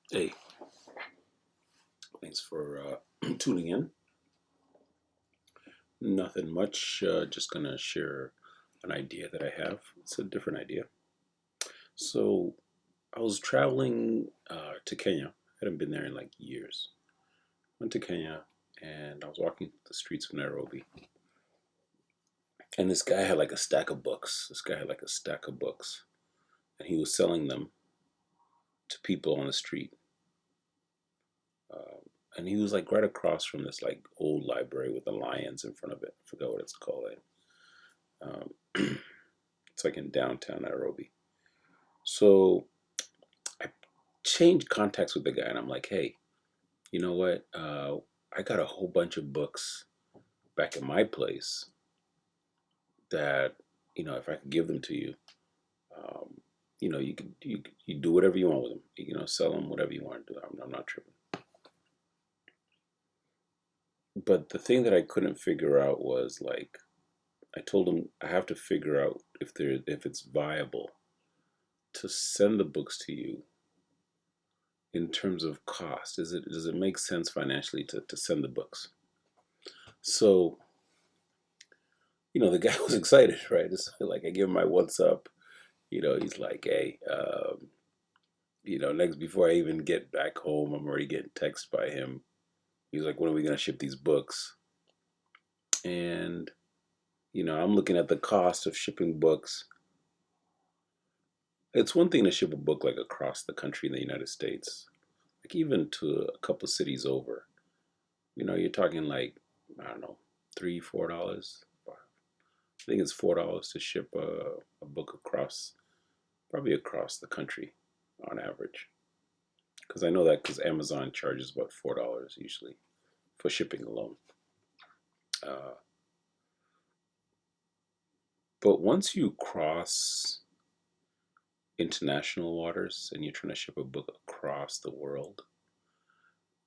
Hey, thanks for tuning in. Nothing much, just gonna share an idea that I have. It's a different idea. So, I was traveling to Kenya. I hadn't been there in like years. Went to Kenya and I was walking the streets of Nairobi. And this guy had like a stack of books. This guy had like a stack of books. And he was selling them to people on the street. Um, and he was like right across from this like old library with the lions in front of it. I forgot what it's called. Um, it's like in downtown Nairobi. So I changed contacts with the guy, and I'm like, hey, you know what? I got a whole bunch of books back in my place that if I could give them to you, um, you do whatever you want with them. Sell them, whatever you want to do. I'm not tripping. But the thing that I couldn't figure out was like I told him I have to figure out if it's viable to send the books to you in terms of cost. Does it make sense financially to send the books? So, the guy was excited, right? It's like I give him my what's up. He's like, hey, next before I even get back home, I'm already getting text by him. He's like, when are we gonna ship these books? And I'm looking at the cost of shipping books. It's one thing to ship a book like across the country in the United States, like even to a couple cities over. You're talking like I don't know, $3, $4. I think it's $4 to ship a book probably across the country on average. Because I know that because Amazon charges about $4 usually for shipping alone. Uh, but once you cross international waters and you're trying to ship a book across the world,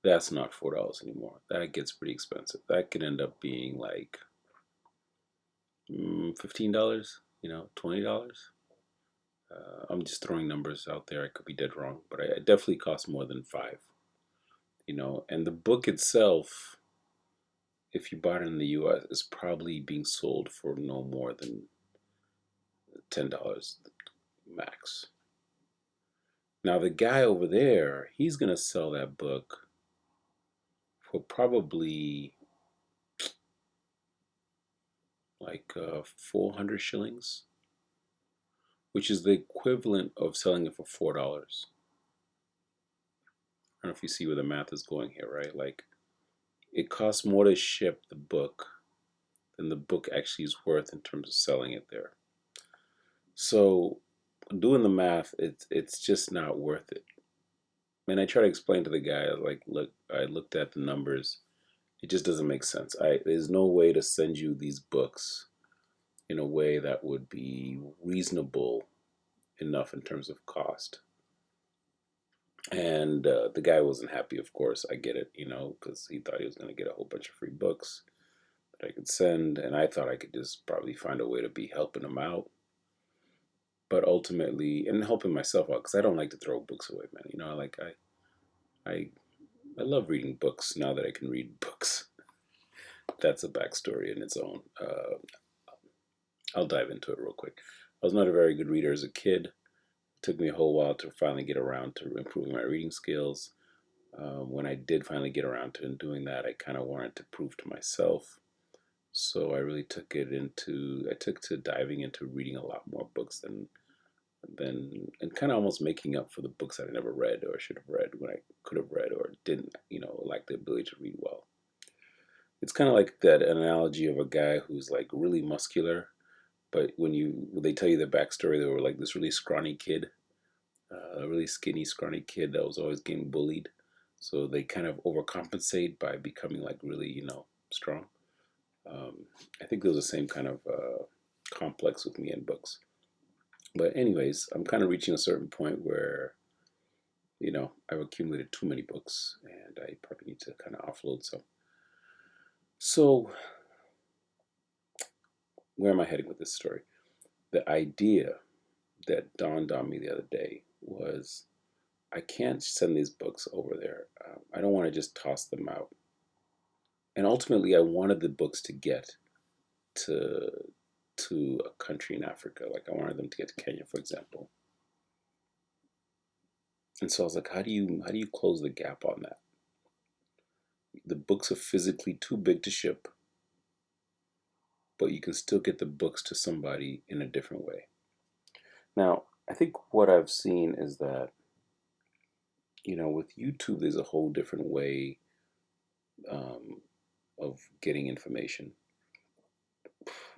that's not $4 anymore. That gets pretty expensive. That could end up being like $15, $20. I'm just throwing numbers out there. I could be dead wrong, but it definitely costs more than five. And the book itself, if you bought it in the U.S., is probably being sold for no more than $10 max. Now the guy over there, he's gonna sell that book for probably like 400 shillings, which is the equivalent of selling it for $4. I don't know if you see where the math is going here, right? Like it costs more to ship the book than the book actually is worth in terms of selling it there. So doing the math, it's just not worth it. And I try to explain to the guy, like, look, I looked at the numbers. It just doesn't make sense. There's no way to send you these books in a way that would be reasonable enough in terms of cost. And the guy wasn't happy, of course. I get it, because he thought he was going to get a whole bunch of free books that I could send. And I thought I could just probably find a way to be helping him out. But ultimately, and helping myself out, because I don't like to throw books away, man. I, I love reading books now that I can read books. That's a backstory in its own. I'll dive into it real quick. I was not a very good reader as a kid. It took me a whole while to finally get around to improving my reading skills. When I did finally get around to doing that, I kind of wanted to prove to myself. So I really took to diving into reading a lot more books and kind of almost making up for the books that I never read or should have read when I could have read or didn't, lack the ability to read well. It's kind of like that analogy of a guy who's like really muscular, but when they tell you the backstory, they were like this really scrawny kid, a really skinny, scrawny kid that was always getting bullied. So they kind of overcompensate by becoming like really, strong. Um, I think there's the same kind of complex with me in books. But anyways, I'm kind of reaching a certain point where I've accumulated too many books, and I probably need to kind of offload some. So where am I heading with this story? The idea that dawned on me the other day was I can't send these books over there. I don't want to just toss them out. And ultimately, I wanted the books to get to a country in Africa. Like I wanted them to get to Kenya, for example. And so I was like, how do you close the gap on that? The books are physically too big to ship, but you can still get the books to somebody in a different way. Now, I think what I've seen is that, with YouTube, there's a whole different way um, of getting information.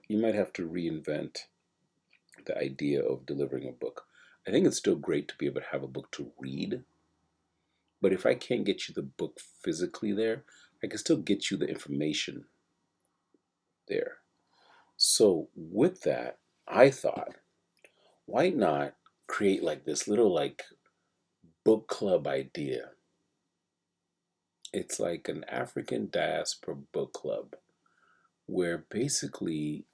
You might have to reinvent the idea of delivering a book. I think it's still great to be able to have a book to read, but if I can't get you the book physically there, I can still get you the information there. So with that, I thought, why not create like this little like book club idea? It's like an African diaspora book club where basically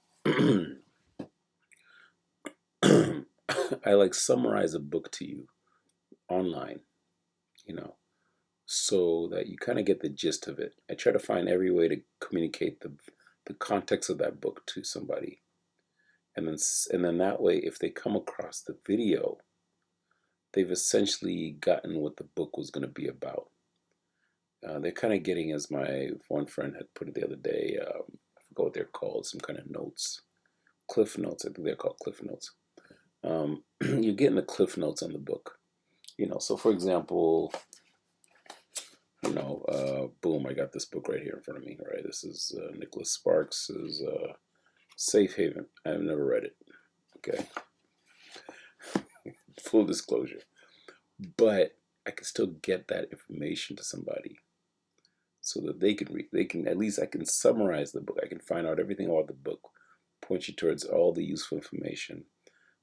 I like summarize a book to you online, you know, so that you kind of get the gist of it. I try to find every way to communicate the context of that book to somebody. And then that way if they come across the video, they've essentially gotten what the book was going to be about. They're kind of getting, as my one friend had put it the other day, I forgot what they're called, some kind of notes, cliff notes. I think they're called cliff notes. You're getting the cliff notes on the book. So for example, boom, I got this book right here in front of me. Right, this is Nicholas Sparks's Safe Haven. I've never read it. Okay, full disclosure, but I can still get that information to somebody so that they can read. They can, at least I can summarize the book. I can find out everything about the book, point you towards all the useful information,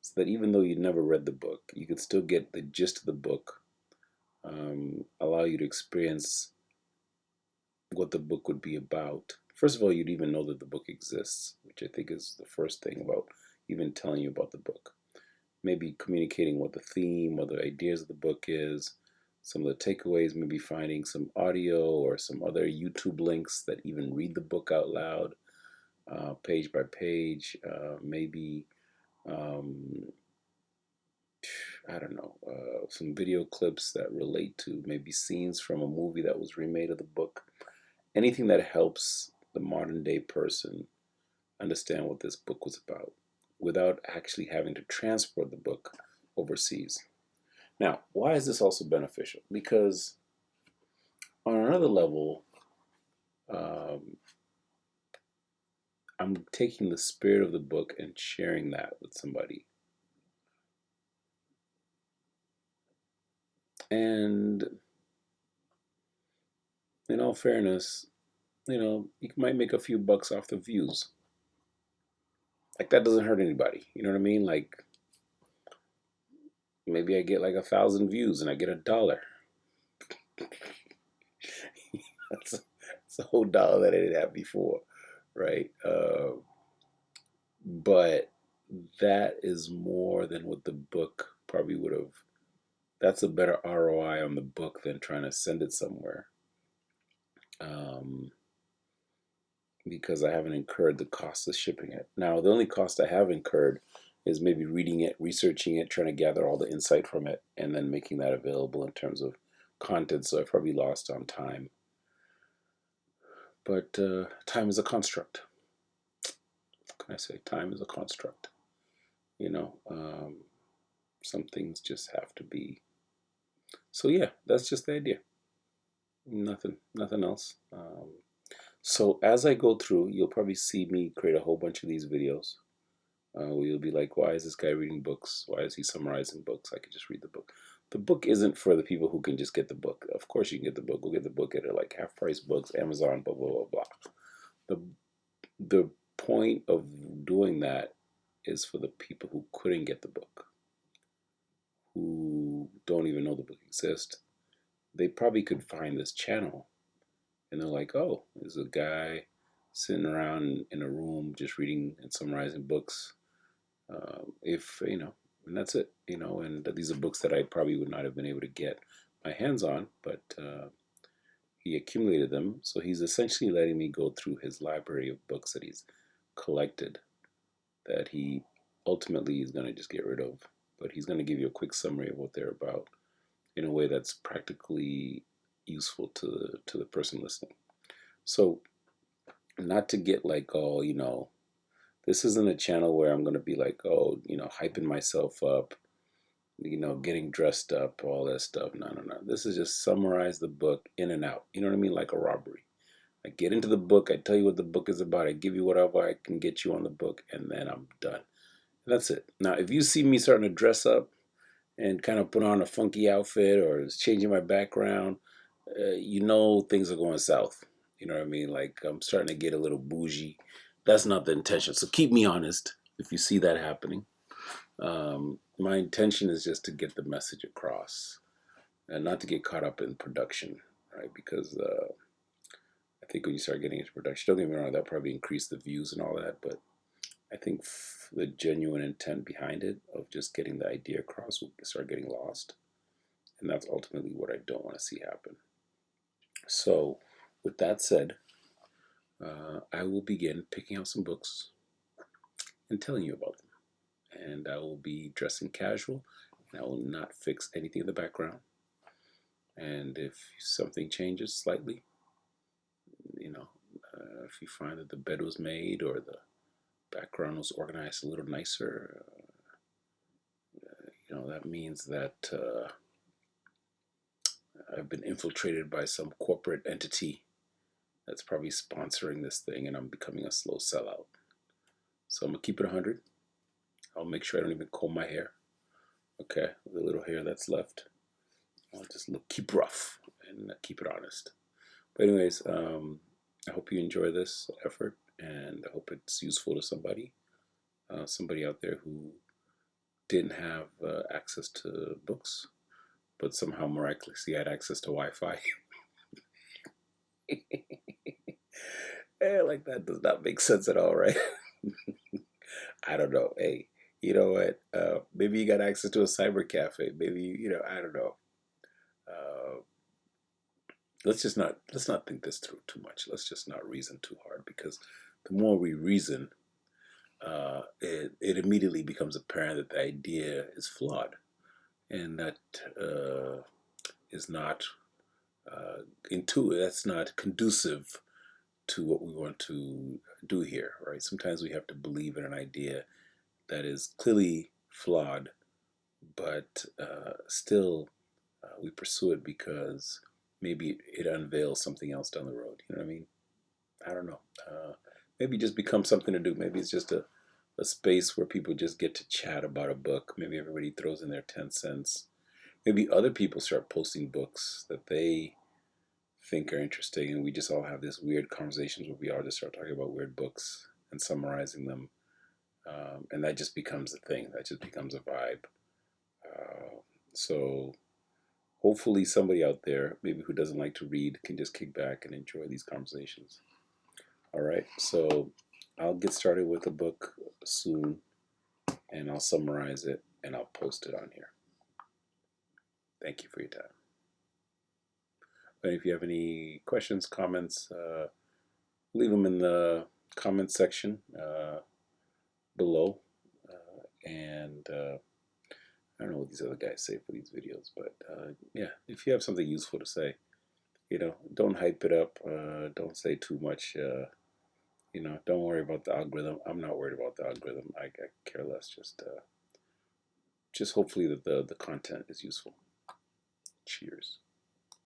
so that even though you never read the book, you can still get the gist of the book. Allow you to experience what the book would be about. First of all, you'd even know that the book exists, which I think is the first thing about even telling you about the book. Maybe communicating what the theme, what the ideas of the book is, some of the takeaways, maybe finding some audio or some other YouTube links that even read the book out loud, page by page. Maybe, I don't know, some video clips that relate to maybe scenes from a movie that was remade of the book. Anything that helps the modern day person understand what this book was about without actually having to transport the book overseas. Now, why is this also beneficial? Because on another level, um, I'm taking the spirit of the book and sharing that with somebody. And in all fairness, you might make a few bucks off the views. Like that doesn't hurt anybody. You know what I mean? Like maybe I get like 1,000 views and I get $1. That's a whole dollar that I didn't have before, right? But that is more than what the book probably would have. That's a better ROI on the book than trying to send it somewhere, um, because I haven't incurred the cost of shipping it. Now, the only cost I have incurred is maybe reading it, researching it, trying to gather all the insight from it, and then making that available in terms of content. So I probably lost on time. But time is a construct. What can I say? Time is a construct. You know, um, some things just have to be. So yeah, that's just the idea. Nothing else. So as I go through, you'll probably see me create a whole bunch of these videos. Where you'll be like, why is this guy reading books? Why is he summarizing books? I could just read the book. The book isn't for the people who can just get the book. Of course you can get the book. Go get the book at like half price books, Amazon, blah blah blah blah. The the point of doing that is for the people who couldn't get the book, who don't even know the book exists. They probably could find this channel and they're like, oh, there's a guy sitting around in a room just reading and summarizing books. If And that's it, you know. And these are books that I probably would not have been able to get my hands on, but he accumulated them. So he's essentially letting me go through his library of books that he's collected that he ultimately is going to just get rid of. But he's going to give you a quick summary of what they're about in a way that's practically useful to the person listening. So, not to get like all, you know, this isn't a channel where I'm going to be like, oh, you know, hyping myself up, you know, getting dressed up, all that stuff. No, no, no. This is just summarize the book in and out. You know what I mean? Like a robbery. I get into the book, I tell you what the book is about, I give you whatever I can get you on the book, and then I'm done. And that's it. Now, if you see me starting to dress up and kind of put on a funky outfit or is changing my background, you know things are going south. You know what I mean? Like I'm starting to get a little bougie. That's not the intention. So keep me honest if you see that happening. My intention is just to get the message across and not to get caught up in production, right? Because I think when you start getting into production, don't get me wrong, that probably increase the views and all that, but I think the genuine intent behind it of just getting the idea across will start getting lost. And that's ultimately what I don't want to see happen. So, with that said, I will begin picking out some books and telling you about them. And I will be dressing casual, and I will not fix anything in the background. And if something changes slightly, you know, if you find that the bed was made or the background was organized a little nicer, you know, that means that I've been infiltrated by some corporate entity that's probably sponsoring this thing and I'm becoming a slow sellout. So I'm going to keep it 100. I'll make sure I don't even comb my hair. Okay, the little hair that's left, I'll just keep rough and keep it honest. But anyways, I hope you enjoy this effort and I hope it's useful to somebody. Somebody out there who didn't have access to books, but somehow miraculously had access to Wi-Fi. Like that does not make sense at all, right? I don't know. Hey, you know what? Maybe you got access to a cyber cafe. Maybe you know. I don't know. Uh, let's not think this through too much. Let's just not reason too hard because the more we reason, it immediately becomes apparent that the idea is flawed and that is not that's not conducive to what we want to do here, right? Sometimes we have to believe in an idea that is clearly flawed, but still we pursue it because maybe it unveils something else down the road. You know what I mean? I don't know. Maybe it just becomes something to do. Maybe it's just a space where people just get to chat about a book. Maybe everybody throws in their 10 cents. Maybe other people start posting books that they think are interesting, and we just all have this weird conversations where we all just start talking about weird books and summarizing them, and that just becomes a thing. That just becomes a vibe. So hopefully somebody out there, maybe who doesn't like to read, can just kick back and enjoy these conversations. All right, so I'll get started with a book soon, and I'll summarize it and I'll post it on here. Thank you for your time. But if you have any questions, comments, leave them in the comment section below. And I don't know what these other guys say for these videos, but yeah, if you have something useful to say, you know, don't hype it up. Don't say too much. You know, don't worry about the algorithm. I'm not worried about the algorithm. I care less. Just hopefully that the content is useful. Cheers.